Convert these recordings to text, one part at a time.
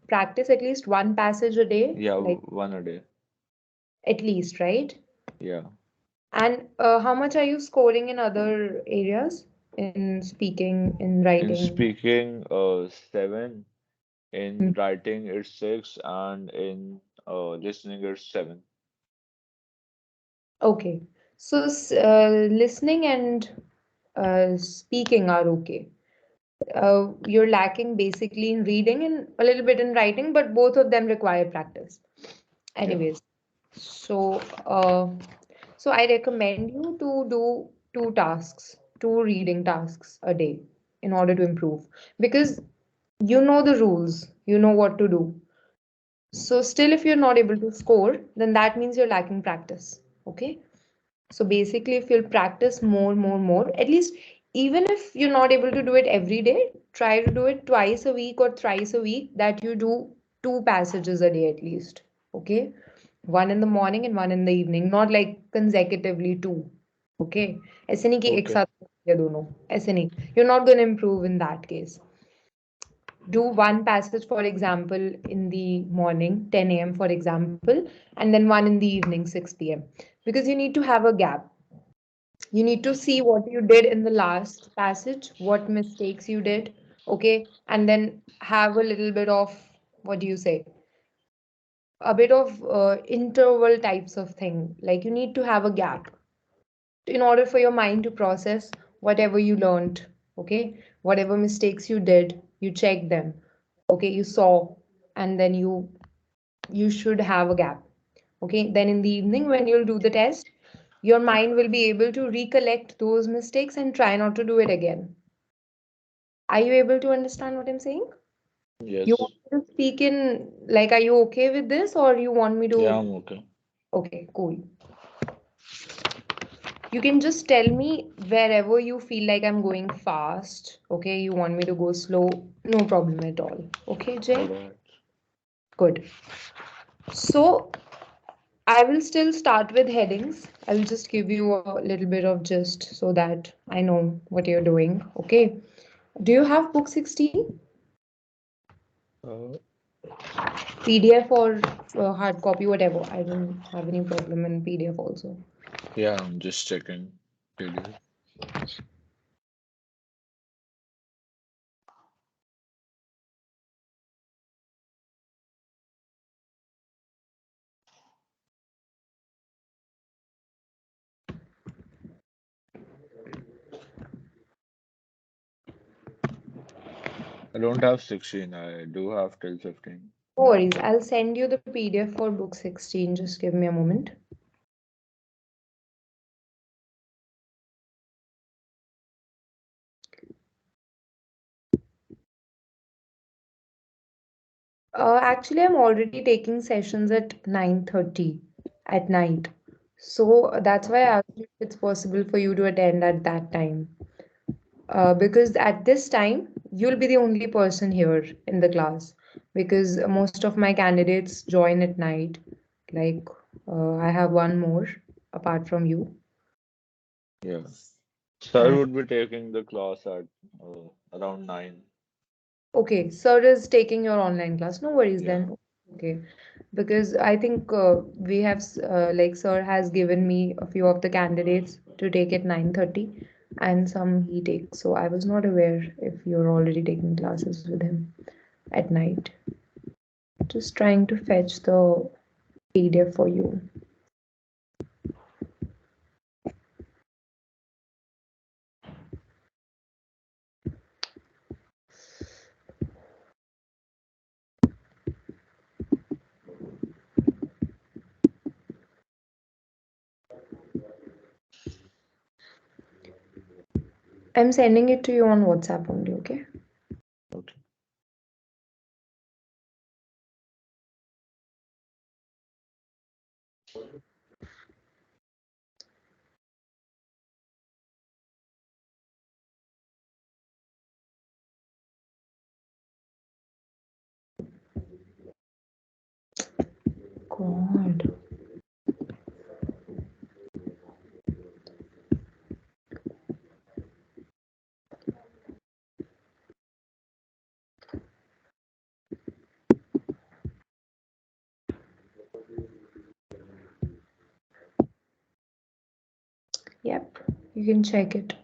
practice at least one passage a day, Yeah, like one a day. at least, right? Yeah. And how much are you scoring in other areas? In speaking, in In writing? speaking, 7. Hmm. In writing, it's 6, and in listening, it's 7. Okay. So listening and speaking are okay. You're lacking basically in reading and a little bit in writing, but both of them require practice. Yeah. Anyways, so uh, so I recommend you to do two tasks, two reading tasks a day in order to improve because you know the rules, you know what to do. So still, if you're not able to score, then that means you're lacking practice. Okay. So basically, if you'll practice more, at least even if you're not able to do it every day, try to do it twice a week or thrice a week, that you do two passages a day at least. Okay. One in the morning and one in the evening, not like consecutively two. Okay. ऐसे नहीं कि एक Okay. साथ या दोनों ऐसे नहीं. You're not going to improve in that case. Do one passage, for example, in the morning, 10 a.m., for example, and then one in the evening, 6 p.m. Because you need to have a gap. You need to see what you did in the last passage, what mistakes you did, okay, and then have a little bit of, what do you say, a bit of interval types of thing. Like you need to have a gap in order for your mind to process whatever you learned, okay, whatever mistakes you did, you check them, okay, you saw, and then you should have a gap. Okay, then in the evening when you'll do the test, your mind will be able to recollect those mistakes and try not to do it again. Are you able to understand what I'm saying? You want Yes. me to speak in, like, are you okay with this or you want me Yeah, to? I'm okay. Okay, cool. You can just tell me wherever you feel like I'm going fast. Okay, you want me to go slow, no problem at all. Okay, All Jay? right. Good. So I will still start with headings. I will just give you a little bit of gist so that I know what you're doing. Okay. Do you have book 16? Uh, PDF or hard copy, whatever. I don't have any problem in PDF also. yeah, I'm just checking PDF. I don't have 16. I do have till 15. No worries. I'll send you the PDF for book 16. Just give me a moment. Actually, I'm already taking sessions at 9:30 at night. So that's why I asked if it's possible for you to attend at that time. Because at this time, you'll be the only person here in the class. Because most of my candidates join at night. Like, I have one more apart from you. Yeah. Sir And would be taking the class at around 9. okay, sir is taking your online class. No worries Yeah. then. Okay, because I think we have like sir has given me a few of the candidates to take at 9:30 and some he takes. So I was not aware if you're already taking classes with him at night. Just trying to fetch the PDF for you. I'm sending it to you on WhatsApp only, okay? Okay. God. You can check it.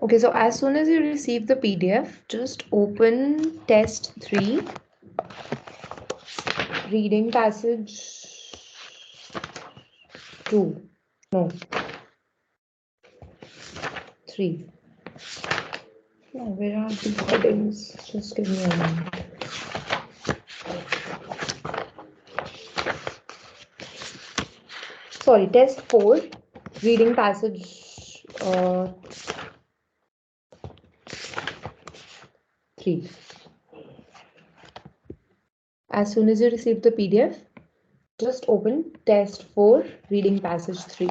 Okay, so as soon as you receive the PDF, just open test 3, reading passage 2. No, 3. No, where are the headings? Just give me a moment. Sorry, test 4, reading passage 3. As soon as you receive the PDF, just open test 4, reading passage 3.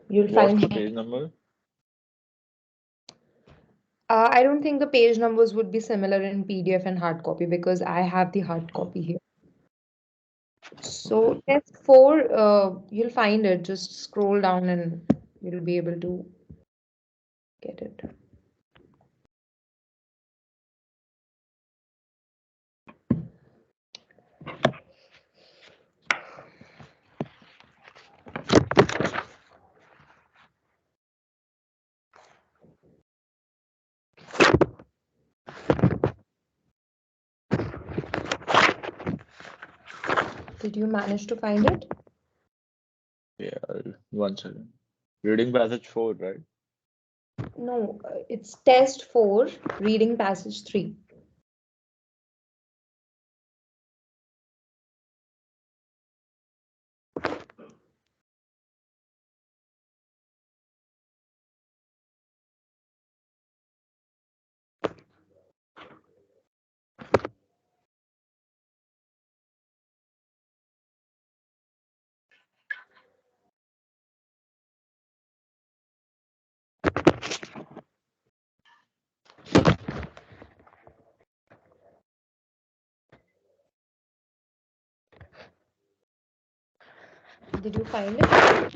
You'll What's find. the page number? I don't think the page numbers would be similar in PDF and hard copy because I have the hard copy here. So test 4, you'll find it. Just scroll down and you'll be able to get it. Did you manage to find it? Yeah, 1 second. Reading passage 4, right? No, it's test 4, reading passage 3. Did you find it?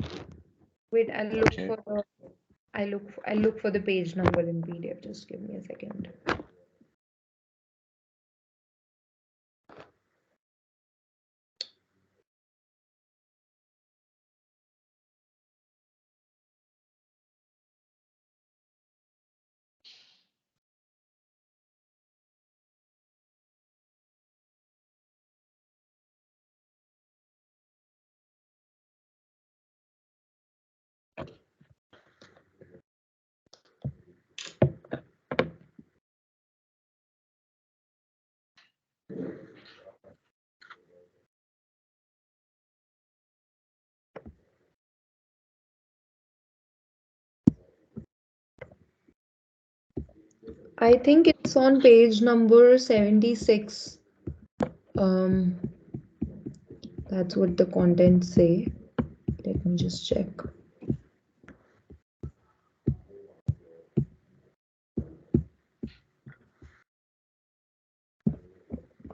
Wait, I'll look Okay. for the I'll look for the page number in PDF. Just give me a second. I think it's on page number 76. Um, that's what the contents say. Let me just check.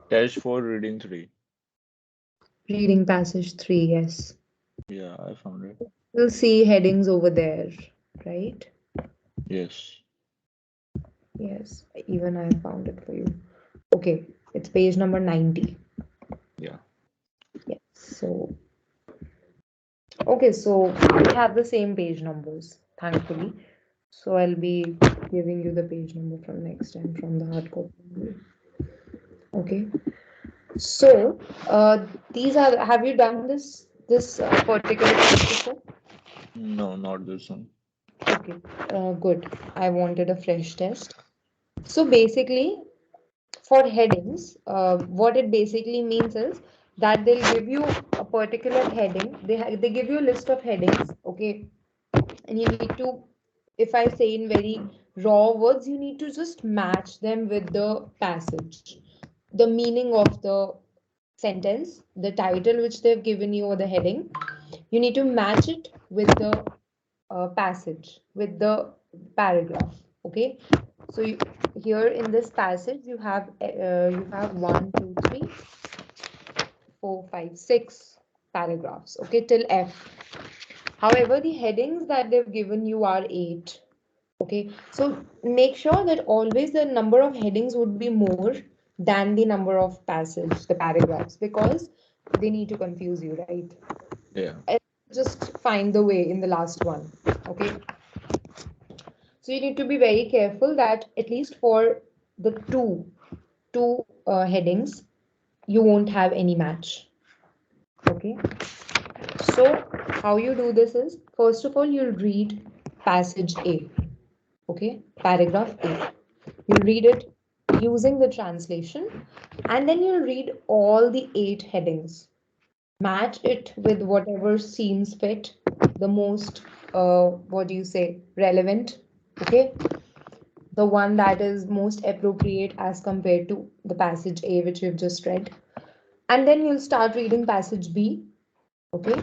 Test 4, reading 3. Reading passage 3, yes. Yeah, I found it. You'll see headings over there, right? Yes. Yes, even I found it for you. Okay, it's page number 90. Yeah. Yes, so okay, so we have the same page numbers, thankfully. So I'll be giving you the page number from next time from the hard copy. Okay. So these are. Have you done this particular test before? No, not this one. Okay. Good. I wanted a fresh test. So basically, for headings, what it basically means is that they'll give you a particular heading. They give you a list of headings. Okay, and you need to, if I say in very raw words, you need to just match them with the passage, the meaning of the sentence, the title which they've given you or the heading. You need to match it with the passage, with the paragraph. Okay, so here in this passage you have 1, 2, 3, 4, 5, 6 paragraphs. Okay, till F. However, the headings that they've given you are 8. Okay, so make sure that always the number of headings would be more than the number of passage, the paragraphs, because they need to confuse you, right? Yeah. And just find the way in the last one. Okay, so you need to be very careful that at least for the two headings, you won't have any match. Okay, so how you do this is, first of all, you'll read passage A. Okay, paragraph A. You'll read it using the translation, and then you'll read all the 8 headings. Match it with whatever seems fit, the most, what do you say, relevant. Okay, the one that is most appropriate as compared to the passage A, which you've just read. And then you'll start reading passage B. Okay,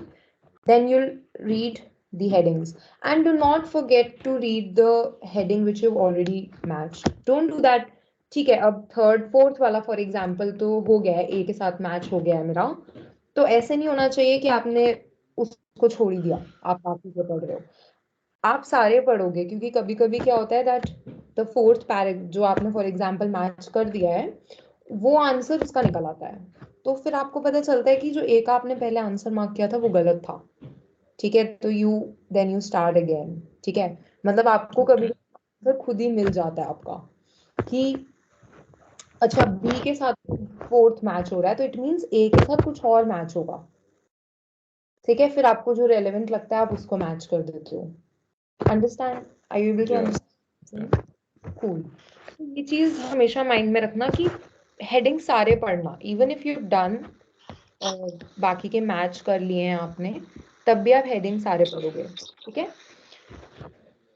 then you'll read the headings, and do not forget to read the heading which you've already matched. Don't do that. ठीक है, अब third fourth वाला for example तो हो गया है, ए के साथ मैच हो गया है मेरा, तो ऐसे नहीं होना चाहिए कि आपने उसको छोड़ ही दिया, आप बाकी जो पढ़ रहे हो आप सारे पढ़ोगे, क्योंकि कभी कभी क्या होता है दैट द फोर्थ पैरा जो आपने फॉर एग्जाम्पल मैच कर दिया है, वो आंसर उसका निकल आता है, तो फिर आपको पता चलता है कि जो एक आपने पहले आंसर मार्क किया था वो गलत था। ठीक है, तो you then you start again. ठीक है, मतलब आपको कभी Okay. आंसर खुद ही मिल जाता है आपका कि अच्छा बी के साथ फोर्थ मैच हो रहा है, तो इट मीन्स ए के साथ कुछ और मैच होगा। ठीक है, फिर आपको जो रेलेवेंट लगता है आप उसको मैच कर देते हो। Understand? Are you able to Yeah. Yeah. Understand? Cool. ये चीज हमेशा माइंड में रखना कि हेडिंग सारे पढ़ना, इवन इफ यू डन बाकी के मैच कर लिए हैं आपने, तब भी आप हेडिंग सारे पढ़ोगे। ठीक है,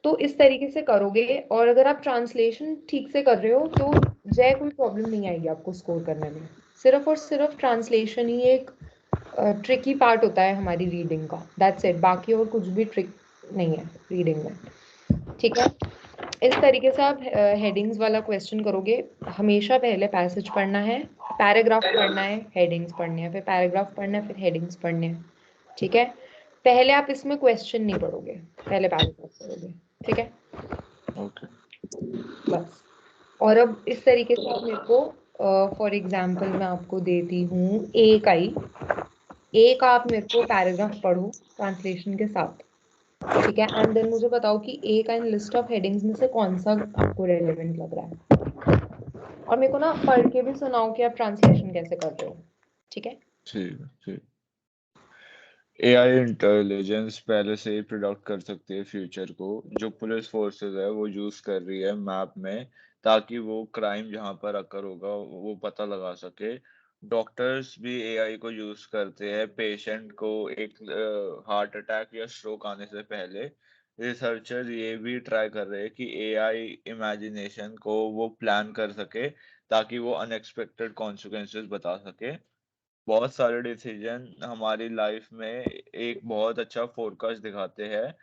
तो इस तरीके से करोगे, और अगर आप ट्रांसलेशन ठीक से कर रहे हो तो जय कोई प्रॉब्लम नहीं आएगी आपको स्कोर करने में। सिर्फ और सिर्फ ट्रांसलेशन ही एक ट्रिकी पार्ट होता है हमारी रीडिंग का, दैट्स इट, बाकी और कुछ भी ट्रिक नहीं है रीडिंग में। ठीक है, इस तरीके से आप हेडिंग्स वाला क्वेश्चन करोगे। हमेशा पहले पैसेज पढ़ना है, पैराग्राफ पढ़ना है, हेडिंग्स पढ़ने हैं, फिर पैराग्राफ पढ़ना है, फिर हेडिंग्स पढ़ने हैं। ठीक है, पहले आप इसमें क्वेश्चन नहीं पढ़ोगे, पहले पैराग्राफ पढ़ोगे। ठीक है, Okay. बस। और अब इस तरीके से आप मेरे को फॉर एग्जाम्पल मैं आपको देती हूँ ए का ही, ए का आप मेरे को पैराग्राफ पढ़ो ट्रांसलेशन के साथ। ठीक है, एंड देन मुझे बताओ कि ए का इन लिस्ट ऑफ हेडिंग्स में से कौन सा आपको रेलेवेंट लग रहा है, और मेरे को ना पढ़ के भी सुनाओ कि आप ट्रांसलेशन कैसे कर रहे हो। ठीक है, ठीक है, ठीक। एआई इंटेलिजेंस पहले से ही प्रिडिक्ट कर सकती है फ्यूचर को, जो पुलिस फोर्सेस है वो यूज कर रही है मैप में, ताकि वो क्राइम जहां पर अकर होगा वो पता लगा सके। डॉक्टर्स भी एआई को यूज करते हैं पेशेंट को एक हार्ट अटैक या स्ट्रोक आने से पहले। रिसर्चर ये भी ट्राई कर रहे हैं कि एआई इमेजिनेशन को वो प्लान कर सके, ताकि वो अनएक्सपेक्टेड कॉन्सिक्वेंसेस बता सके। बहुत सारे डिसीजन हमारी लाइफ में एक बहुत अच्छा फोरकास्ट दिखाते हैं।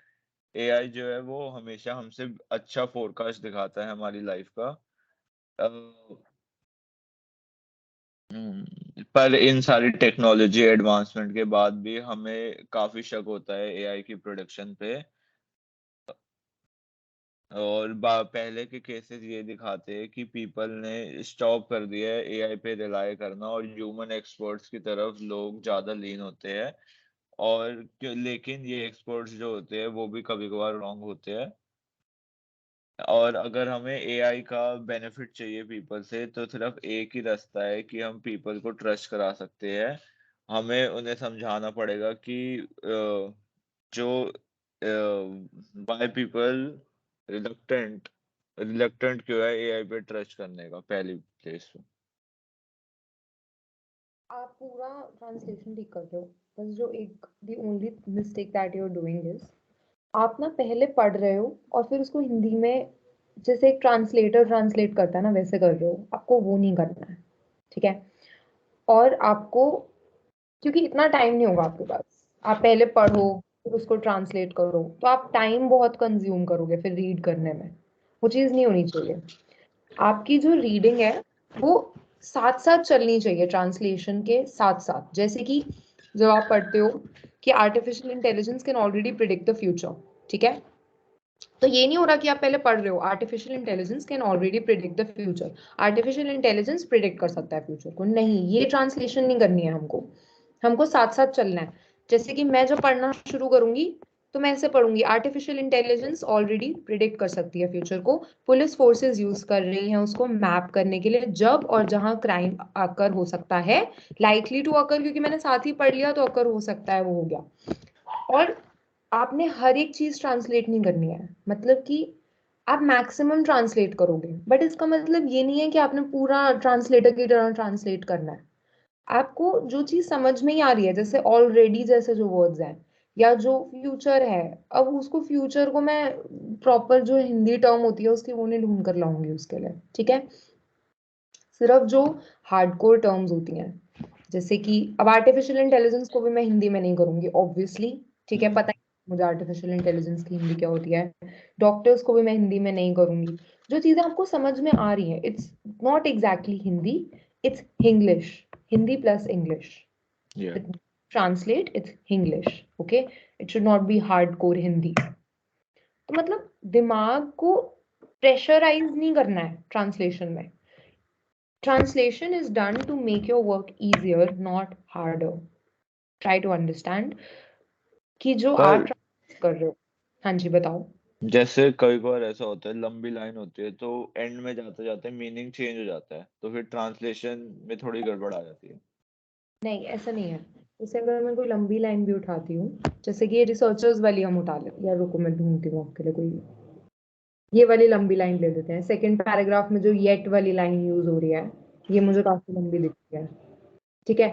एआई जो है वो हमेशा हमसे अच्छा फोरकास्ट दिखाता है हमारी लाइफ का। अ, पर इन सारी टेक्नोलॉजी एडवांसमेंट के बाद भी हमें काफी शक होता है एआई की प्रोडक्शन पे। और पहले के केसेस ये दिखाते हैं कि पीपल ने स्टॉप कर दिया है एआई पे रिलाय करना, और ह्यूमन एक्सपर्ट्स की तरफ लोग ज्यादा लीन होते हैं। और लेकिन ये एक्सपर्ट्स जो होते हैं वो भी कभी कभार रॉन्ग होते हैं। और अगर हमें एआई का बेनिफिट चाहिए पीपल से, तो सिर्फ एक ही रास्ता है कि हम पीपल को ट्रस्ट करा सकते हैं। हमें उन्हें समझाना पड़ेगा कि जो वाई पीपल रिलक्टेंट रिलक्टेंट क्यों है एआई पे ट्रस्ट करने का पहली प्लेस पे। आप पूरा ट्रांसलेशन ठीक कर रहे हो, बस जो एक the only mistake that you are doing is, आप ना पहले पढ़ रहे हो और फिर उसको हिंदी में जैसे एक ट्रांसलेटर ट्रांसलेट करता है ना वैसे कर रहे हो, आपको वो नहीं करना है। ठीक है, और आपको, क्योंकि इतना टाइम नहीं होगा आपके पास, आप पहले पढ़ो फिर उसको ट्रांसलेट करो, तो आप टाइम बहुत कंज्यूम करोगे फिर रीड करने में, वो चीज़ नहीं होनी चाहिए। आपकी जो रीडिंग है वो साथ साथ चलनी चाहिए ट्रांसलेशन के साथ साथ। जैसे कि जब आप पढ़ते हो कि artificial intelligence can already predict the future, ठीक है, तो ये नहीं हो रहा कि आप पहले पढ़ रहे हो artificial intelligence can already predict the future, artificial intelligence predict कर सकता है फ्यूचर को, नहीं, ये ट्रांसलेशन नहीं करनी है हमको, हमको साथ साथ चलना है। जैसे कि मैं जब पढ़ना शुरू करूंगी तो मैं ऐसे पढ़ूंगी, आर्टिफिशियल इंटेलिजेंस ऑलरेडी प्रिडिक्ट कर सकती है फ्यूचर को, पुलिस फोर्सेस यूज कर रही हैं उसको मैप करने के लिए जब और जहां क्राइम अकर हो सकता है, लाइकली टू अकर, क्योंकि मैंने साथ ही पढ़ लिया तो अकर हो सकता है, वो हो गया। और आपने हर एक चीज ट्रांसलेट नहीं करनी है, मतलब कि आप मैक्सिमम ट्रांसलेट करोगे, बट इसका मतलब ये नहीं है कि आपने पूरा ट्रांसलेटर की तरह ट्रांसलेट करना है। आपको जो चीज समझ में ही आ रही है, जैसे ऑलरेडी जैसे जो वर्ड्स हैं, या जो फ्यूचर है, अब उसको फ्यूचर को मैं प्रॉपर जो हिंदी टर्म होती है उसकी वो नहीं ढूंढ कर लाऊंगी उसके लिए, ठीक है। सिर्फ जो हार्डकोर टर्म्स होती हैं, जैसे कि अब आर्टिफिशियल इंटेलिजेंस को भी मैं हिंदी में नहीं करूंगी ऑब्वियसली, ठीक है, पता है मुझे आर्टिफिशियल इंटेलिजेंस की हिंदी क्या होती है। डॉक्टर्स को भी मैं हिंदी में नहीं करूंगी। जो चीजें आपको समझ में आ रही हैं, it's not exactly Hindi, it's Hinglish, Hindi plus English, Yeah. Translate it's Hinglish, okay, it should not be hard core Hindi. तो मतलब दिमाग को प्रेशराइज नहीं करना है ट्रांसलेशन में। Translation is done to make your work easier, not harder. Try to understand कि जो आप पर translate कर रहे हो। हाँ जी, बताओ। जैसे कई बार ऐसा होता है, लंबी लाइन होती है तो एंड में जाते जाते मीनिंग चेंज हो जाता है, तो फिर ट्रांसलेशन में थोड़ी गड़बड़ आ जाती है। नहीं, ऐसा नहीं है। जैसे अगर मैं कोई लंबी लाइन भी उठाती हूँ, जैसे कि ये रिसर्चर्स वाली हम उठा लेते, या रुको मैं ढूंढती हूँ आपके लिए कोई, ये वाली लंबी लाइन ले लेते हैं। सेकंड पैराग्राफ में जो येट वाली लाइन यूज हो रही है, ये मुझे काफी लंबी दिखती है, ठीक है।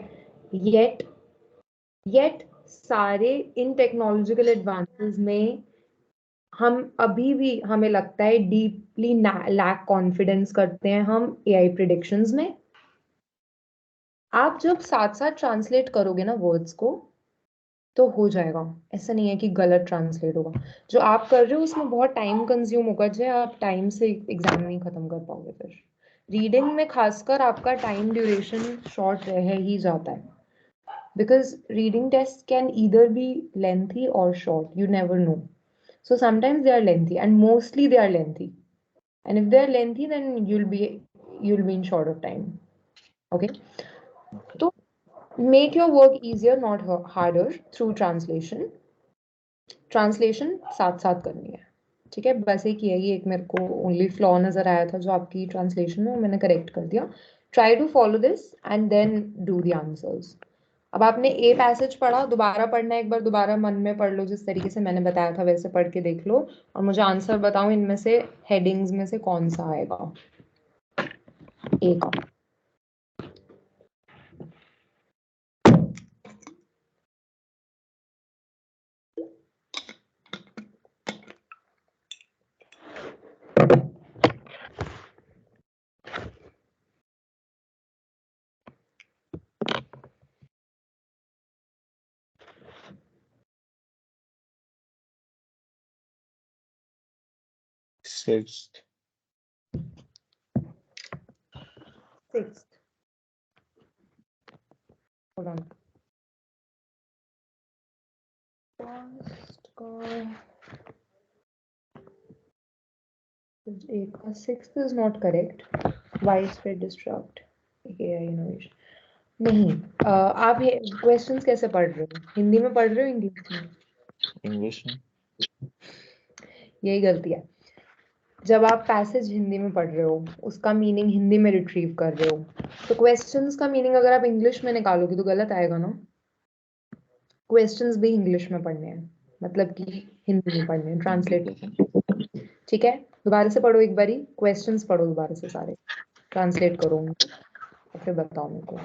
येट, येट सारे इन टेक्नोलॉजिकल एडवांसेस में हम अभी भी, हमें लगता है डीपली लैक कॉन्फिडेंस करते हैं हम एआई प्रिडिक्शंस में। आप जब साथ साथ ट्रांसलेट करोगे ना वर्ड्स को, तो हो जाएगा। ऐसा नहीं है कि गलत ट्रांसलेट होगा। जो आप कर रहे हो उसमें बहुत टाइम कंज्यूम होगा, जो आप टाइम से एग्जाम नहीं खत्म कर पाओगे फिर। रीडिंग में खासकर आपका टाइम ड्यूरेशन शॉर्ट रह ही जाता है, because reading tests can either be lengthy or short, you never know. So sometimes they are lengthy, and mostly they are lengthy, and if they're lengthy then you'll be in short of time, okay. Okay. So make your work easier, not harder, through translation। Translation साथ साथ करनी है, ठीक है। बस एक ये ही एक मेरे को ओनली फ्लॉ नजर आया था जो आपकी ट्रांसलेशन में, वो मैंने करेक्ट कर दिया। Try to follow this and then do the answers. अब आपने ए पैसेज पढ़ा, दोबारा पढ़ना है, एक बार दोबारा मन में पढ़ लो जिस तरीके से मैंने बताया था, वैसे पढ़ के देख लो, और मुझे आंसर बताओ इनमें से हेडिंग्स में से कौन सा आएगा ए का। Sixth. Sixth, hold on, first का ए का sixth is not correct, widespread distract, AI innovation नहीं। आप क्वेश्चंस कैसे पढ़ रहे हो, हिंदी में पढ़ रहे हो इंग्लिश में? इंग्लिश में। यही गलती है। जब आप पैसेज हिंदी में पढ़ रहे हो, उसका मीनिंग हिंदी में रिट्रीव कर रहे हो, तो क्वेश्चंस का मीनिंग अगर आप इंग्लिश में निकालोगे तो गलत आएगा ना। क्वेश्चंस भी इंग्लिश में पढ़ने हैं, मतलब कि हिंदी में पढ़ने हैं, ठीक ट्रांसलेट, है सर। ठीक है। दोबारा से पढ़ो एक बारी, क्वेश्चंस पढ़ो दोबारा से सारे, ट्रांसलेट करो उनको, और फिर बताओ मेरे को।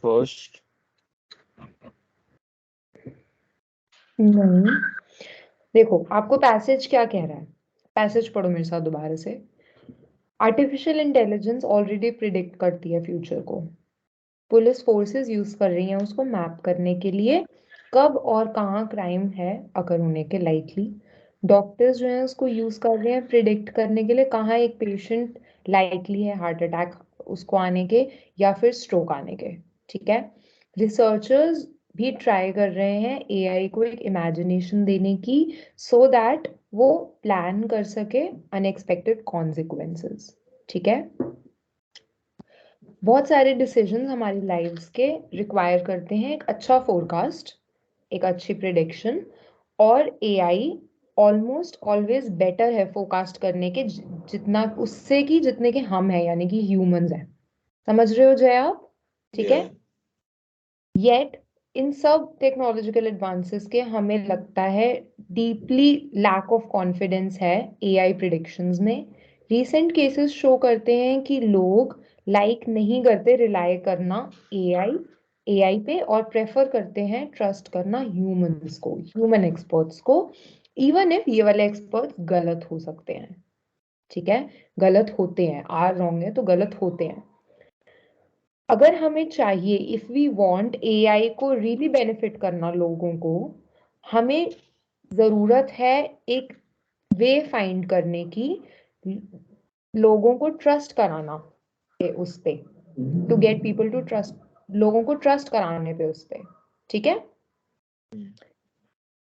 फर्स्ट। नहीं, देखो आपको पैसेज क्या कह रहा है, पैसेज पढ़ो मेरे साथ दोबारा से। आर्टिफिशियल इंटेलिजेंस ऑलरेडी प्रिडिक्ट करती है फ्यूचर को, पुलिस फोर्सेस यूज कर रही हैं उसको मैप करने के लिए कब और कहाँ क्राइम है अगर होने के लाइकली। डॉक्टर्स जो हैं उसको यूज कर रहे हैं प्रिडिक्ट करने के लिए कहाँ एक पेशेंट लाइकली है हार्ट अटैक उसको आने के या फिर स्ट्रोक आने के। ठीक है, रिसर्चर्स भी ट्राई कर रहे हैं एआई को एक इमेजिनेशन देने की सो दैट वो प्लान कर सके अनएक्सपेक्टेड कॉन्सिक्वेंसेस। ठीक है, बहुत सारे डिसीजंस हमारी लाइफ्स के रिक्वायर करते हैं एक अच्छा फोरकास्ट, एक अच्छी प्रिडिक्शन, और एआई ऑलमोस्ट ऑलवेज बेटर है फोरकास्ट करने के जितना उससे कि जितने के हम हैं यानी कि ह्यूमंस हैं। समझ रहे हो जय आप? ठीक है, Yeah. येट इन सब टेक्नोलॉजिकल एडवांसेस के हमें लगता है डीपली लैक ऑफ कॉन्फिडेंस है एआई प्रिडिक्शंस में। रीसेंट केसेस शो करते हैं कि लोग लाइक नहीं करते रिलाय करना एआई एआई पे और प्रेफर करते हैं ट्रस्ट करना ह्यूमंस को, ह्यूमन एक्सपर्ट्स को, इवन इफ ये वाले एक्सपर्ट्स गलत हो सकते हैं। ठीक है, गलत होते हैं, आर रॉन्ग है तो गलत होते हैं। अगर हमें चाहिए इफ वी वांट एआई को रियली बेनिफिट करना लोगों को, हमें जरूरत है एक वे फाइंड करने की लोगों को ट्रस्ट कराना पे उस पे, to get people to trust, लोगों को ट्रस्ट कराने पे उस पे। ठीक है,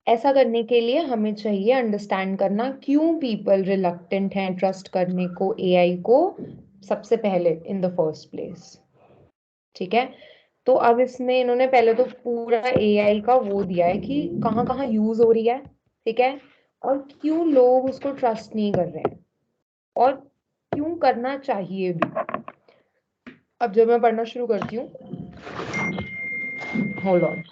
ऐसा करने के लिए हमें चाहिए अंडरस्टैंड करना क्यों पीपल रिलक्टेंट हैं ट्रस्ट करने को एआई को सबसे पहले इन द फर्स्ट प्लेस। ठीक है, तो अब इसमें इन्होंने पहले तो पूरा एआई का वो दिया है कि कहाँ कहाँ यूज हो रही है। ठीक है, और क्यों लोग उसको ट्रस्ट नहीं कर रहे हैं और क्यों करना चाहिए भी। अब जब मैं पढ़ना शुरू करती हूँ, होल्ड ऑन।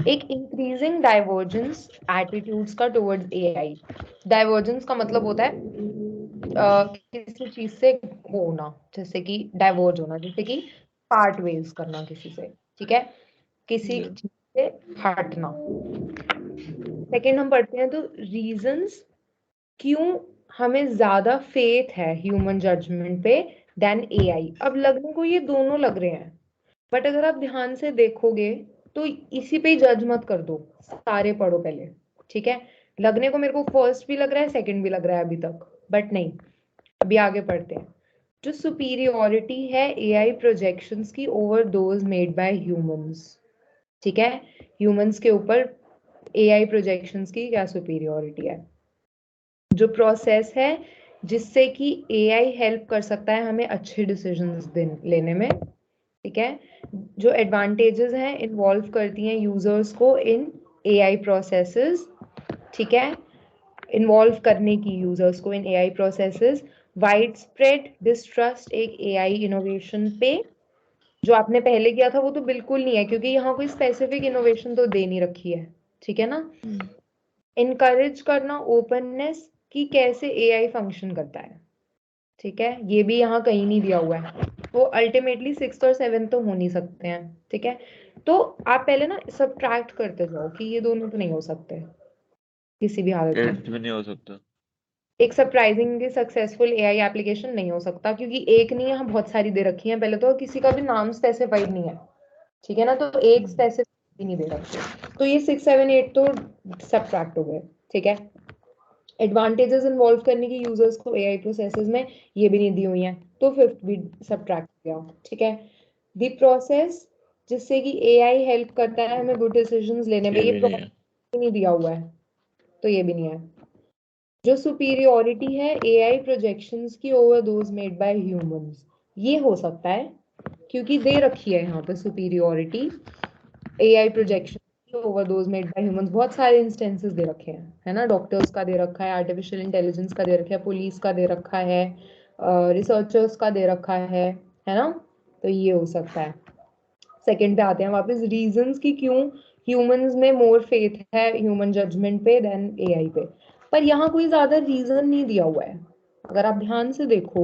एक इंक्रीजिंग डाइवर्जेंस एटीट्यूड्स का टुवर्ड्स एआई। डाइवर्जेंस का मतलब होता है किसी चीज से होना, जैसे कि डाइवर्ज होना, जैसे कि पार्ट वेज करना किसी से। ठीक है, किसी Yeah. चीज से हटना। सेकेंड हम पढ़ते हैं तो रीजंस क्यों हमें ज्यादा फेथ है ह्यूमन जजमेंट पे देन एआई। अब लगने को ये दोनों लग रहे हैं, बट अगर आप ध्यान से देखोगे तो इसी पे ही जज मत कर दो, सारे पढ़ो पहले। ठीक है, लगने को मेरे को फर्स्ट भी लग रहा है सेकंड भी लग रहा है अभी तक, बट नहीं, अभी आगे पढ़ते हैं। जो सुपीरियोरिटी है एआई प्रोजेक्शंस की over those made by humans. ठीक है, ह्यूमंस के ऊपर एआई प्रोजेक्शंस की क्या सुपीरियोरिटी है। जो प्रोसेस है जिससे कि एआई हेल्प कर सकता है हमें अच्छे डिसीजंस लेने में। ठीक है, जो एडवांटेजेस हैं इन्वॉल्व करती हैं यूजर्स को इन एआई प्रोसेसेस। ठीक है, इन्वॉल्व करने की यूजर्स को in AI processes. Widespread distrust एक एआई इनोवेशन पे, जो आपने पहले किया था वो तो बिल्कुल नहीं है क्योंकि यहाँ कोई स्पेसिफिक इनोवेशन तो दे नहीं रखी है। ठीक है ना, इनकरेज करना ओपननेस की कैसे एआई फंक्शन करता है। ठीक है, ये भी यहाँ कहीं नहीं दिया हुआ है, वो अल्टीमेटली सिक्स और सेवन तो हो नहीं सकते हैं। ठीक है, तो आप पहले ना सब्ट्रैक्ट करते जाओ कि ये दोनों तो नहीं हो सकते किसी भी हालत में। 8th भी नहीं हो सकता। एक सरप्राइजिंगली सक्सेसफुल एआई एप्लीकेशन नहीं हो सकता क्योंकि एक नहीं, यहाँ बहुत सारी दे रखी है, पहले तो किसी का भी नाम स्पेसिफाइड नहीं है। ठीक है ना, तो एक स्पेसिफिक भी नहीं दे रखी, तो ये 6 7 8 तो सब्ट्रैक्ट हो गए। ठीक है, एडवांटेजेस इन्वॉल्व करने की यूजर्स को एआई प्रोसेसेस में, ये भी नहीं दी हुई हैं, तो फिफ्थ भी सब्ट्रैक्ट हो गया। ठीक है, द प्रोसेस जिससे कि एआई हेल्प करता है हमें गुड डिसीजंस लेने में, ये ये भी नहीं प्रोसेस है। नहीं दिया हुआ है, तो ये भी नहीं है। जो सुपीरियोरिटी है एआई प्रोजेक्शंस की over those made by humans, ये हो सकता है क्योंकि दे रखी है यहाँ पे superiority AI projection over those made by humans, बहुत सारे इंस्टेंसेस दे रखे हैं, है ना, डॉक्टर्स का दे रखा है, आर्टिफिशियल इंटेलिजेंस का दे रखा है, पुलिस का दे रखा है, रिसर्चर्स का दे रखा है ना, तो ये हो सकता है। सेकंड पे आते हैं वापस, रीजंस की क्यों ह्यूमंस में मोर फेथ है ह्यूमन जजमेंट पे देन एआई पे, पर यहाँ कोई ज्यादा रीजन नहीं दिया हुआ है। अगर आप ध्यान से देखो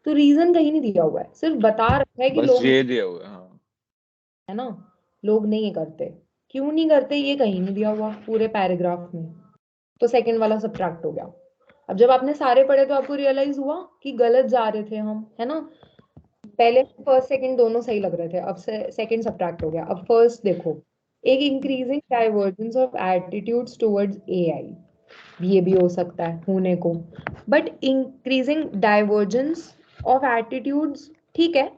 तो रीजन कहीं नहीं दिया हुआ है, सिर्फ बता रखा है कि बस लोग, ये दिया हुआ है, हाँ। है ना, लोग नहीं करते। क्यों नहीं करते ये कहीं नहीं दिया हुआ पूरे पैराग्राफ में। तो सेकंड वाला सब्ट्रैक्ट हो गया। अब जब आपने सारे पढ़े तो आपको रियलाइज हुआ कि गलत जा रहे थे हम, है ना। पहले फर्स्ट सेकंड दोनों सही लग रहे थे, अब से सेकंड सब्ट्रैक्ट हो गया। अब फर्स्ट देखो, एक increasing divergence of attitudes towards AI, ये भी हो सकता है होने को। But increasing divergence of attitudes, ठीक है।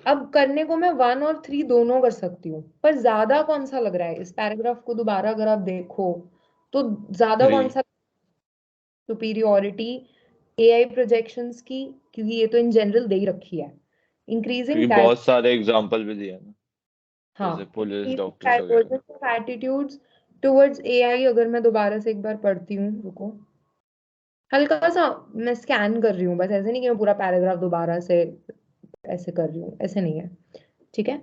अब करने को मैं 1 और 3 दोनों कर सकती हूँ, पर ज्यादा कौन सा लग रहा है इस पैराग्राफ को दोबारा अगर आप देखो तो, ज्यादा 3। कौन सा सुपीरियोरिटी एआई प्रोजेक्शंस की, क्योंकि ये तो इन जनरल दे ही रखी है। इंक्रीजिंग क्योंकि बहुत सारे एग्जाम्पल भी दिए हैं ना, हाँ, जैसे पुलिस, increasing डॉक्टर्स वगैरह। divergence of attitudes towards AI, अगर मैं दोबारा से एक बार पढ़ती हूँ, रुको, हल्का सा मैं स्कैन कर रही हूँ बस, ऐसे नहीं कि मैं पूरा पैराग्राफ दोबारा से ऐसे कर रही हूँ, ऐसे नहीं है, ठीक है।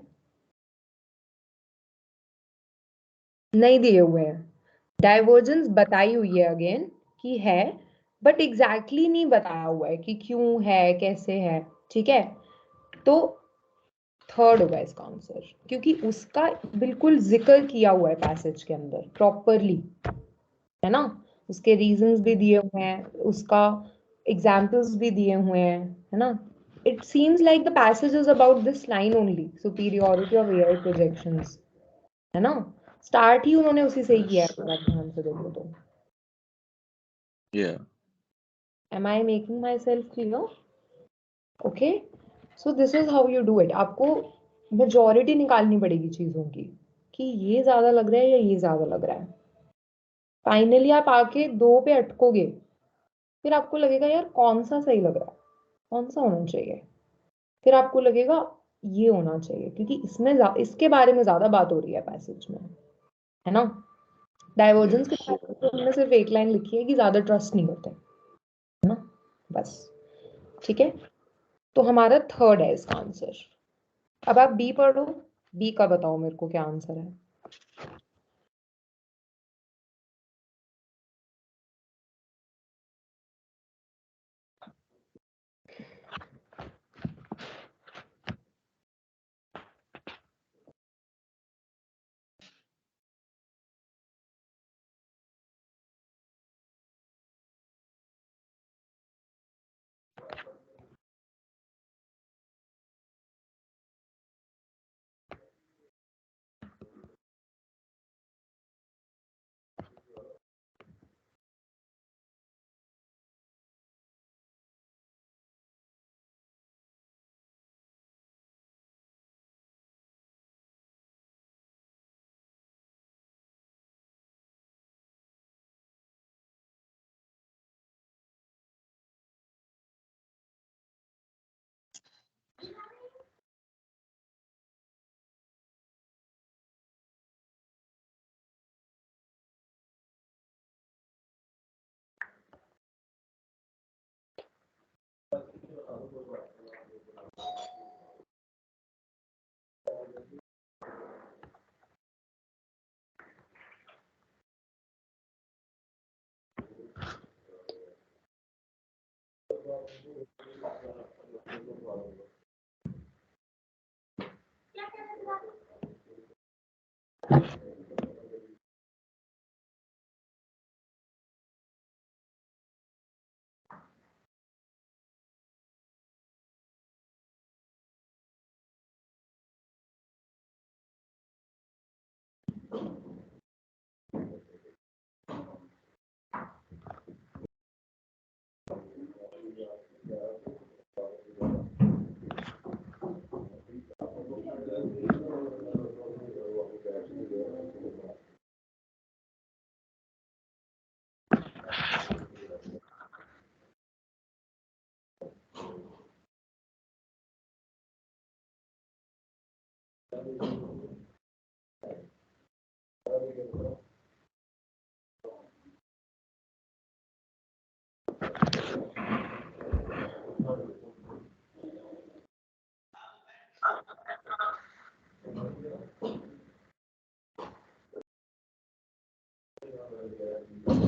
नहीं दिए हुए हैं, डाइवर्जेंस बताई हुई है अगेन कि है, बट एग्जैक्टली नहीं बताया हुआ है कि क्यों है, कैसे है, ठीक है। तो थर्ड होगा इसका आंसर, क्योंकि उसका बिल्कुल जिक्र किया हुआ है पैसेज के अंदर प्रॉपरली, है ना। उसके रीजंस भी दिए हुए हैं, उसका एग्जाम्पल्स भी दिए हुए हैं, है ना। It seems like the passage is about this line only, superiority of AI projections, है ना। स्टार्ट ही उन्होंने उसी से ही किया है, यस। अगर आप ध्यान से देखो तो। या। Am I making myself clear? Okay, so this is how you do it. आपको मेजोरिटी निकालनी पड़ेगी चीजों की, कि ये ज्यादा लग रहा है या ये ज्यादा लग रहा है। फाइनली आप आके 2 पे अटकोगे, फिर आपको लगेगा यार कौन सा सही लग रहा है, कौन सा होना चाहिए। फिर आपको लगेगा ये होना चाहिए, क्योंकि इसमें इसके बारे में ज्यादा बात हो रही है पैसेज में, है ना। डाइवर्जेंस के यस। बारे में तो हमने सिर्फ एक लाइन लिखी है कि ज्यादा ट्रस्ट नहीं होते, है ना, बस, ठीक है। तो हमारा थर्ड है इसका आंसर। अब आप बी पढ़ो, बी का बताओ मेरे को क्या आंसर है।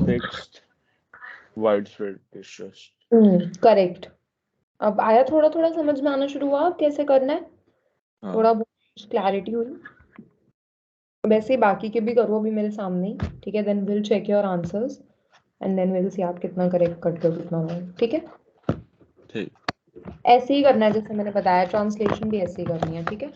Sixth, widespread distrust. करेक्ट, अब आया, थोड़ा थोड़ा समझ में आना शुरू हुआ अब कैसे करना है, हाँ थोड़ा बहुत क्लैरिटी हुई। वैसे ही बाकी के भी करो अभी मेरे सामने ही, ठीक है, then will check your answers and then will see आप कितना करेक्ट करते हो कितना नहीं, ठीक है। ठीक। ऐसे ही करना है जैसे मैंने बताया, ट्रांसलेशन भी ऐसे ही करनी है, ठीक है।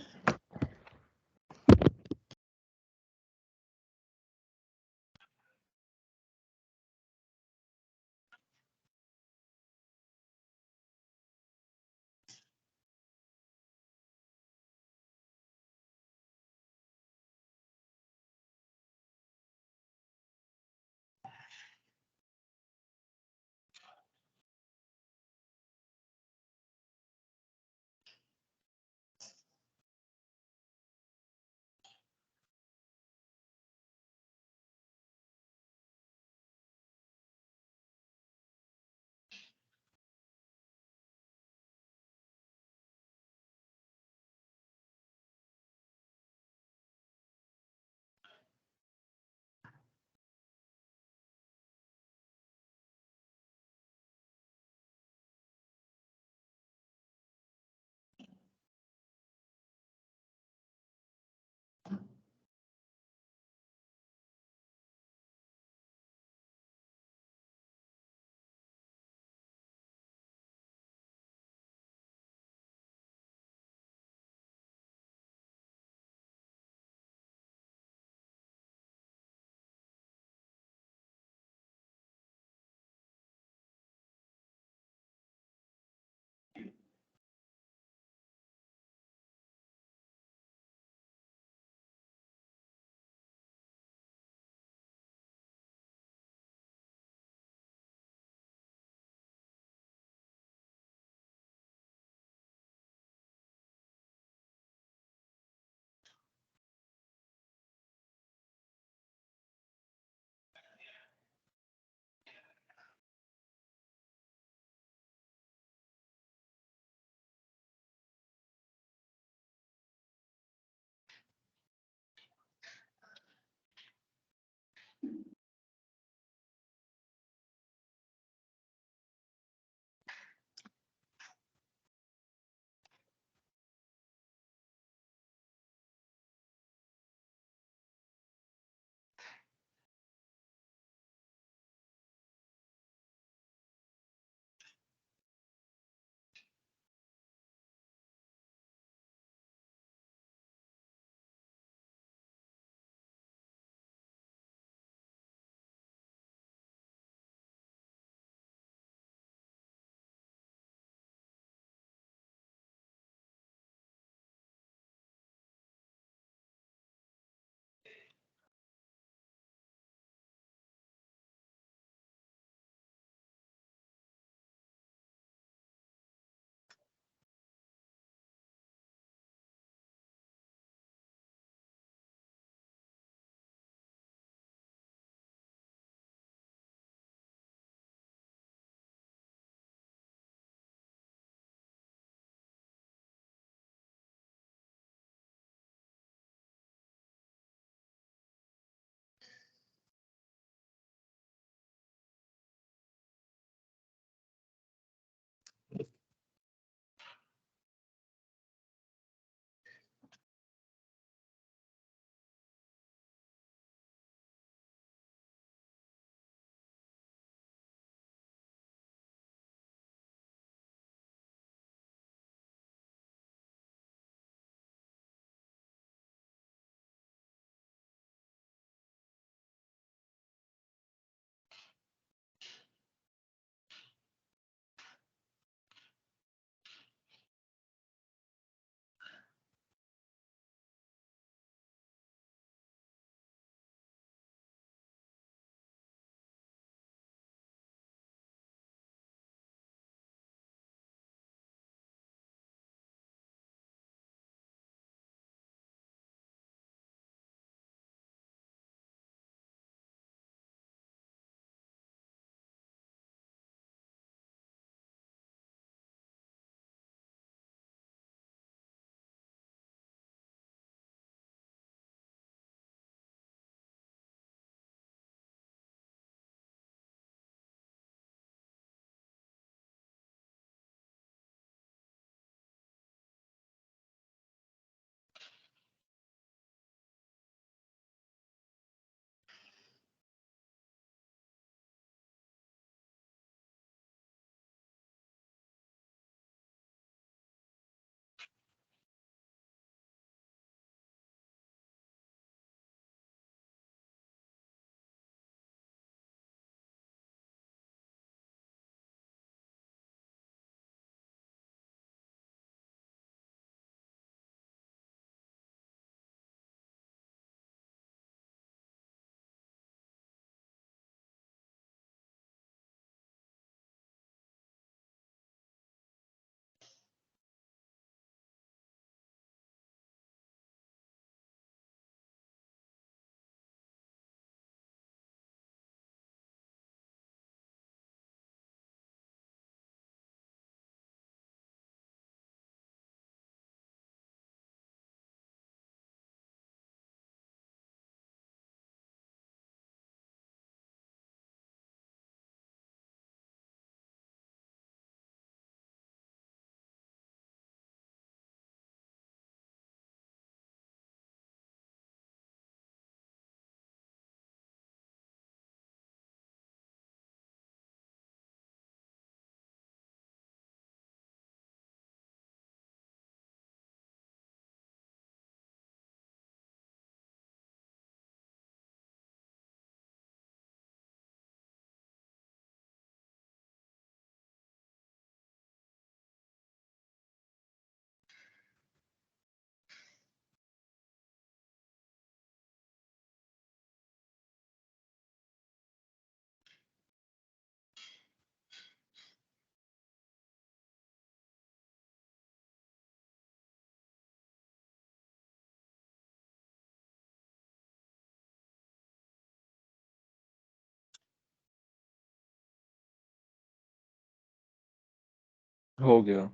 हो गया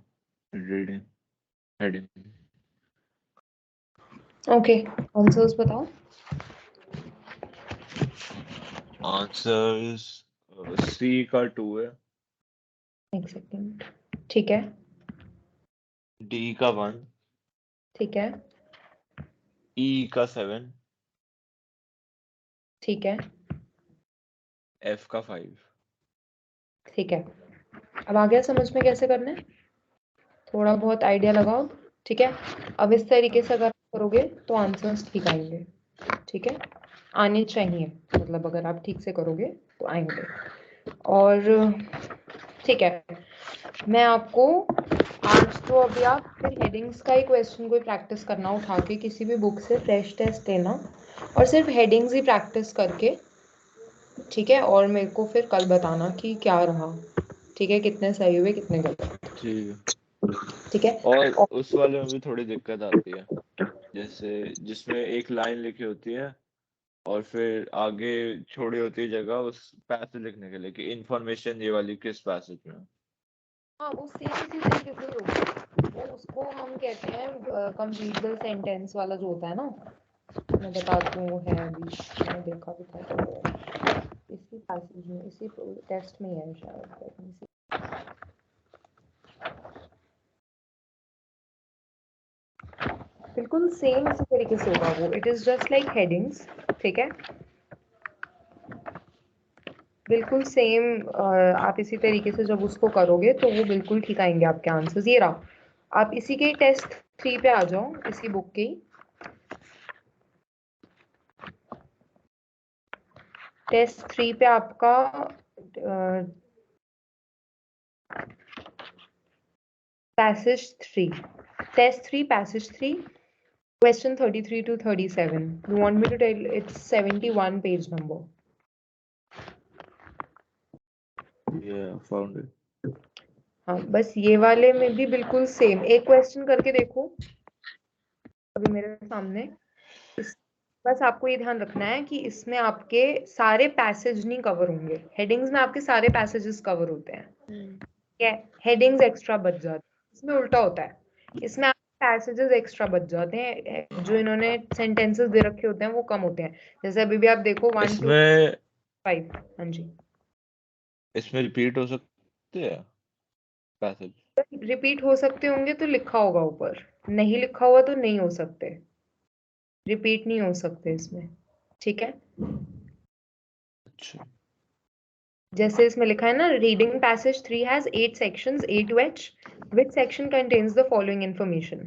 रीडिंग हेडिंग। ओके, आंसर्स बताओ। आंसर्स सी का 2 है, एक सेकेंड। ठीक है। डी का 1, ठीक है। ई का 7, ठीक है। एफ का 5। ठीक है। अब आ गया समझ में कैसे करना है? थोड़ा बहुत आइडिया लगाओ। ठीक है। अब इस तरीके से हाँ। अगर आप करोगे तो आंसर्स ठीक आएंगे। ठीक है, आने चाहिए, मतलब अगर आप ठीक से करोगे तो आएंगे। और ठीक है, मैं आपको आज तो अभी आप फिर हेडिंग्स का ही क्वेश्चन कोई प्रैक्टिस करना, उठा के किसी भी बुक से फ्रेश टेस्ट लेना और सिर्फ हेडिंग्स ही प्रैक्टिस करके, ठीक है, और मेरे को फिर कल बताना कि क्या रहा। ठीक है, कितने सही हुए कितने गलत। ठीक है। ठीक है। और और उस वाले में भी थोड़ी दिक्कत आती है, जैसे जिसमें एक लाइन लिखी होती है और फिर आगे छोड़ी होती है जगह उस पैसेज लिखने के लिए कि इंफॉर्मेशन ये वाली किस पैसेज में है। हाँ, वो सेम इसी तरीके से ही होगा। वो उसको हम कहते हैं कंप्लीट सेंटेंस वाला जो होता है ना। मैं बताती हूँ, वो है अभी, मैंने देखा भी था तो इसी पैसेज में, इसी टेस्ट में ही है शायद। Let me see. बिल्कुल सेम इसी तरीके से होगा वो। It is just like headings. ठीक है, बिल्कुल सेम। आप इसी तरीके से जब उसको करोगे तो वो बिल्कुल ठीक आएंगे आपके आंसर्स। ये रहा, आप इसी के टेस्ट 3 पे आ जाओ, इसी बुक के टेस्ट 3 पे आपका passage 3, test 3 passage 3, question 33 to 37। You want me to tell? It's 71 page number. ये फाउंड इट। हाँ, बस ये वाले में भी बिल्कुल सेम एक क्वेश्चन करके देखो अभी मेरे सामने। इस बस आपको ये ध्यान रखना है कि इसमें आपके सारे पैसेज नहीं कवर होंगे। हेडिंग्स में आपके सारे पैसेजेस कवर होते हैं। ठीक है, हेडिंग्स एक्स्ट्रा बच जाते हैं। इसमें उल्टा होता है, इसमें आपके पैसेजेस एक्स्ट्रा बच जाते हैं, जो इन्होंने सेंटेंसेस दे रखे होते हैं वो कम होते हैं। जैसे अभी भी आप देखो 1 2 इसमें 5। हाँ जी, इसमें रिपीट हो सकते हैं पैसेज। रिपीट हो सकते होंगे तो लिखा होगा ऊपर, नहीं लिखा हुआ तो नहीं हो सकते, रिपीट नहीं हो सकते इसमें। ठीक है, अच्छा। जैसे इसमें लिखा है ना, reading passage 3 has 8 sections A to H, which section contains the following information.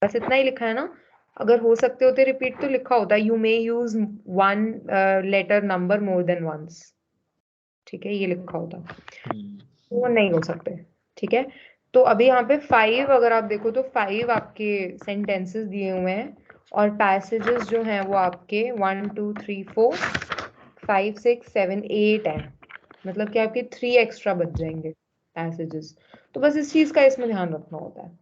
बस इतना ही लिखा है ना। अगर हो सकते होते रिपीट तो लिखा होता you may use one letter number more than once. ठीक है, ये लिखा होता हम्म। तो वो नहीं हो सकते। ठीक है, तो अभी यहाँ पे 5 अगर आप देखो तो 5 आपके सेंटेंसेस दिए हुए हैं और पैसेजेस जो हैं वो आपके 1 2 3 4 5 6 7 8 है। मतलब कि आपके 3 एक्स्ट्रा बच जाएंगे पैसेजेस। तो बस इस चीज का इसमें ध्यान रखना होता है।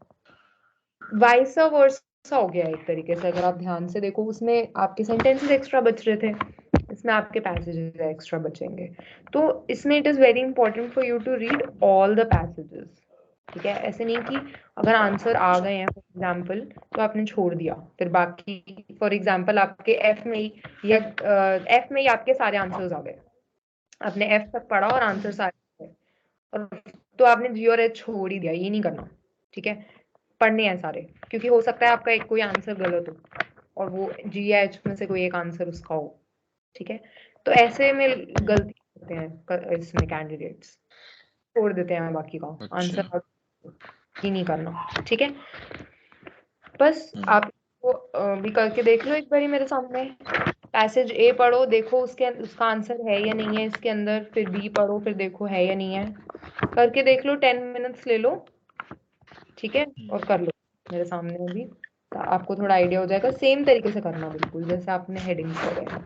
वाइसा वर्सा हो गया एक तरीके से। अगर आप ध्यान से देखो, उसमें आपके सेंटेंसेस एक्स्ट्रा बच रहे थे, इसमें आपके पैसेजेस एक्स्ट्रा बचेंगे। तो इसमें it is very important for you to read all the passages. ठीक है, ऐसे नहीं कि अगर आंसर आ गए हैं फॉर एग्जाम्पल तो आपने छोड़ दिया, फिर बाकी फॉर एग्जाम्पल आपके एफ में ही या एफ में ही आपके सारे आंसर्स आ गए, आपने एफ तक पढ़ा और आंसर सारे, और तो आपने जी और एच छोड़ ही दिया। ये नहीं करना। ठीक है, पढ़ने हैं सारे, क्योंकि हो सकता है आपका एक कोई आंसर गलत हो और वो जी या एच में से कोई एक आंसर उसका हो। ठीक है, तो ऐसे में गलती करते हैं इसमें कैंडिडेट्स, छोड़ देते हैं बाकी का अच्छा। आंसर, ही नहीं करना। ठीक है, बस हम्म। आप वो भी करके देख लो एक बारी मेरे सामने। पैसेज ए पढ़ो, देखो उसके उसका आंसर है या नहीं है इसके अंदर, फिर बी पढ़ो, फिर देखो है या नहीं है। करके देख लो, 10 मिनट्स ले लो। ठीक है, और कर लो मेरे सामने भी, तो आपको थोड़ा आइडिया हो जाएगा। सेम तरीके से करना बिल्कुल जैसे आपने हेडिंग्स करे हैं।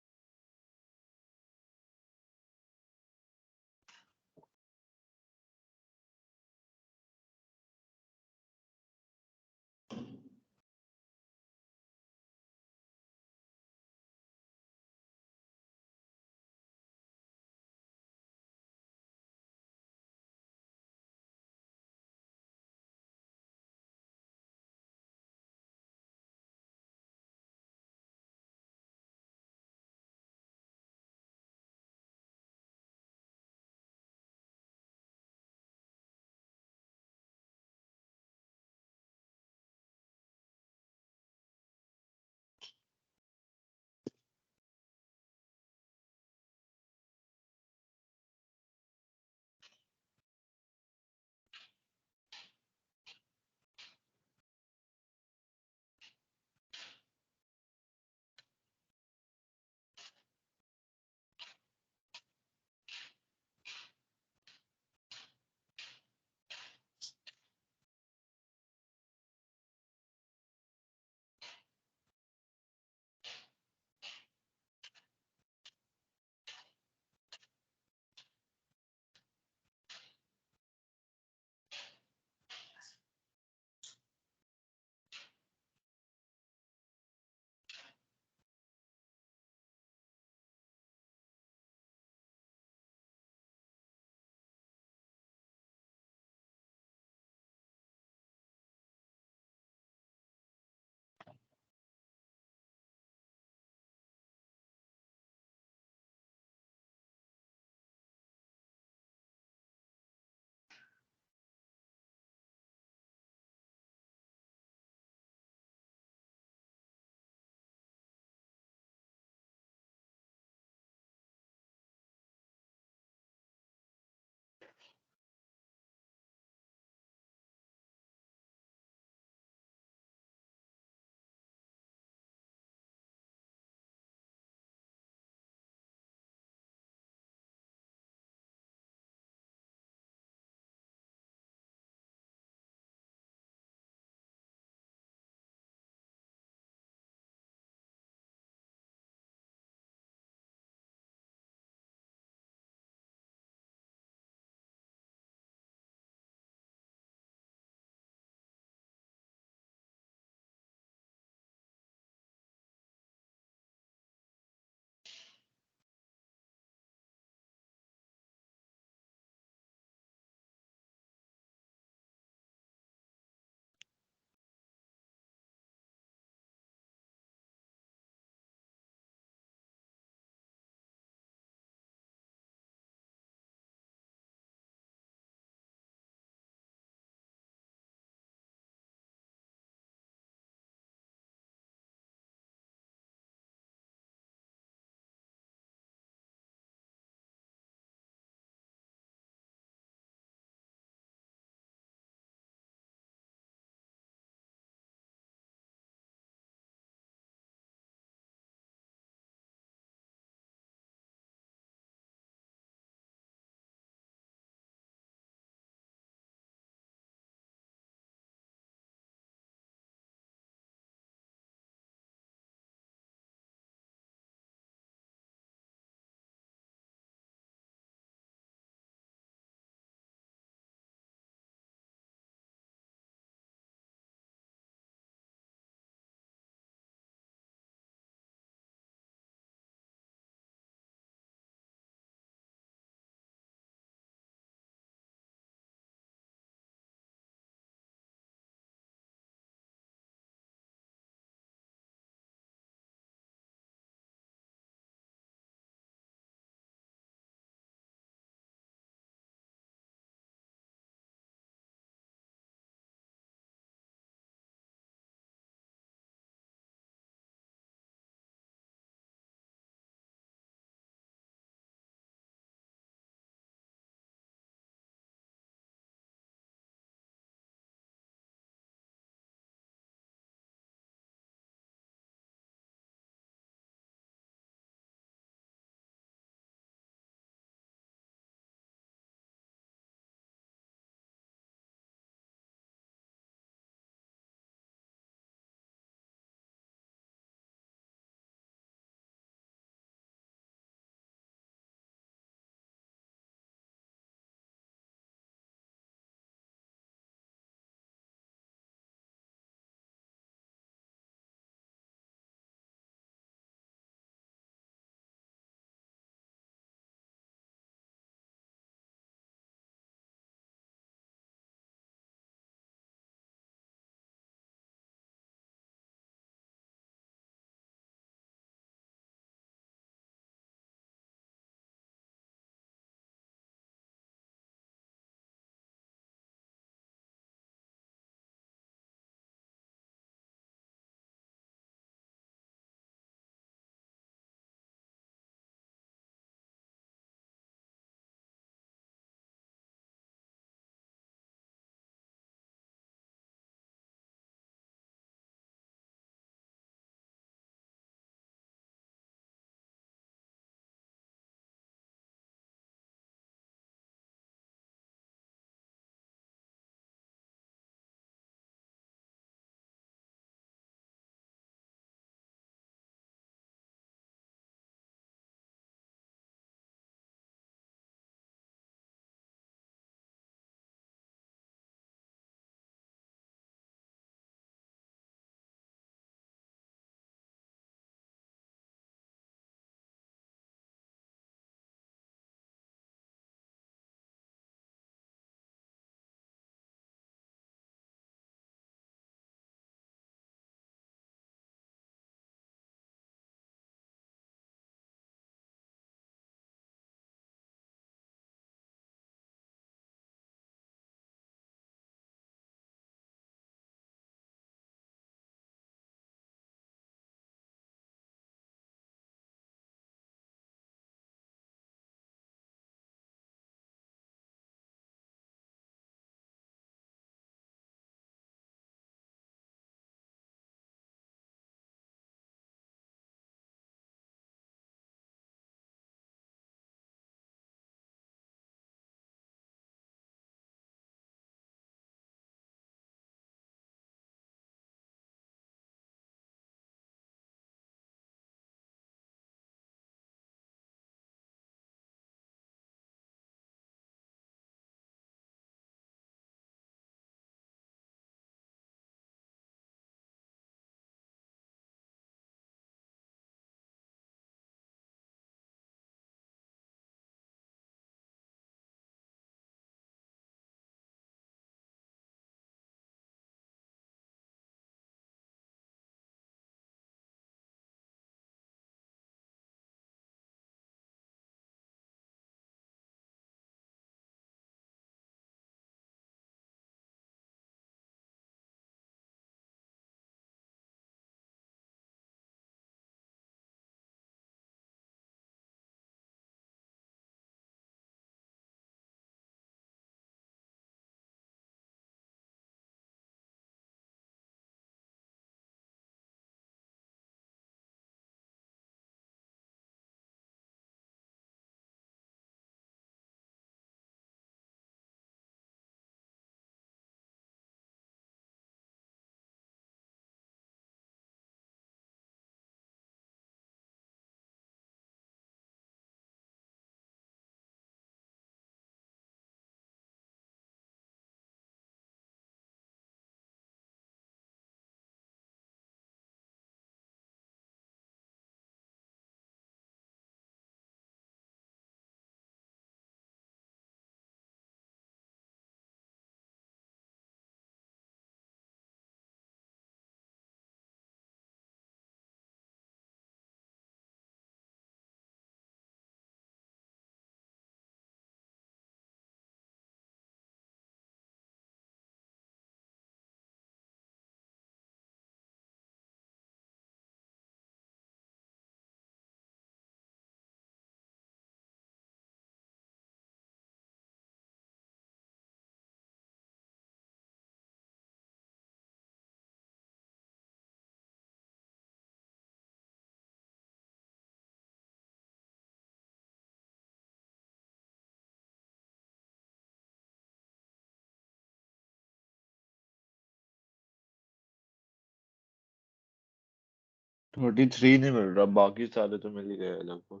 33 नहीं मिल रहा, बाकी सारे तो मिल ही गए लगभग।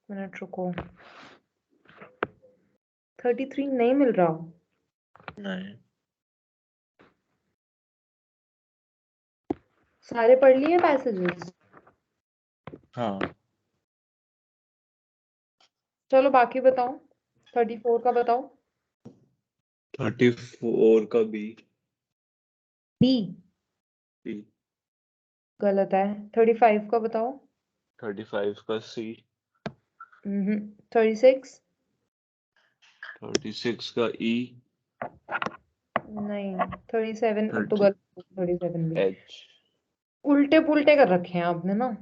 मिनट रुको, 33 नहीं मिल रहा। नहीं, सारे पढ़ लिए पैसेजेस? हाँ चलो बाकी बताओ, 34 का बताओ। 34 का बी। B B. गलत है। 35 का बताओ। 35 का सी। 36 36 का ई। नहीं। 37 अब तो 30 गलत। 37 भी एच। उल्टे पुल्टे कर रखे हैं आपने ना।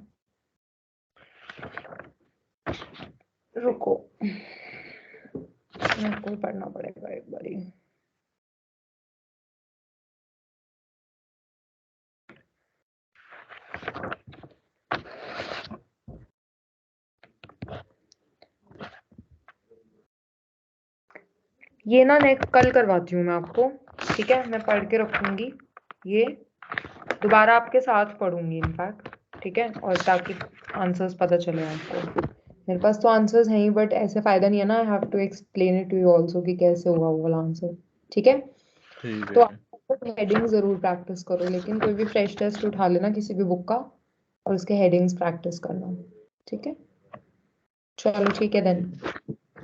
रुको, मेरे को पढ़ना पड़ेगा एक बारी। ये ना नेक्स्ट कल करवाती हूँ मैं आपको, ठीक है? मैं पढ़ के रखूंगी ये, दोबारा आपके साथ पढ़ूंगी इनफैक्ट, ठीक है? और ताकि आंसर्स पता चले आपको। मेरे पास तो आंसर्स हैं ही, बट ऐसे फायदा नहीं है ना, I have to explain it to you also कि कैसे होगा वो वाला आंसर, ठीक है? ठीक तो है। आप हेडिंग जरूर प्रैक्टिस करो, लेकिन कोई भी फ्रेश टेस्ट उठा लेना किसी भी बुक का और उसके हेडिंग्स प्रैक्टिस करना, ठीक है? चलो ठीक है then,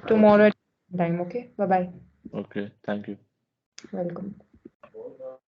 tomorrow time. Okay, bye bye. Okay, thank you. Welcome.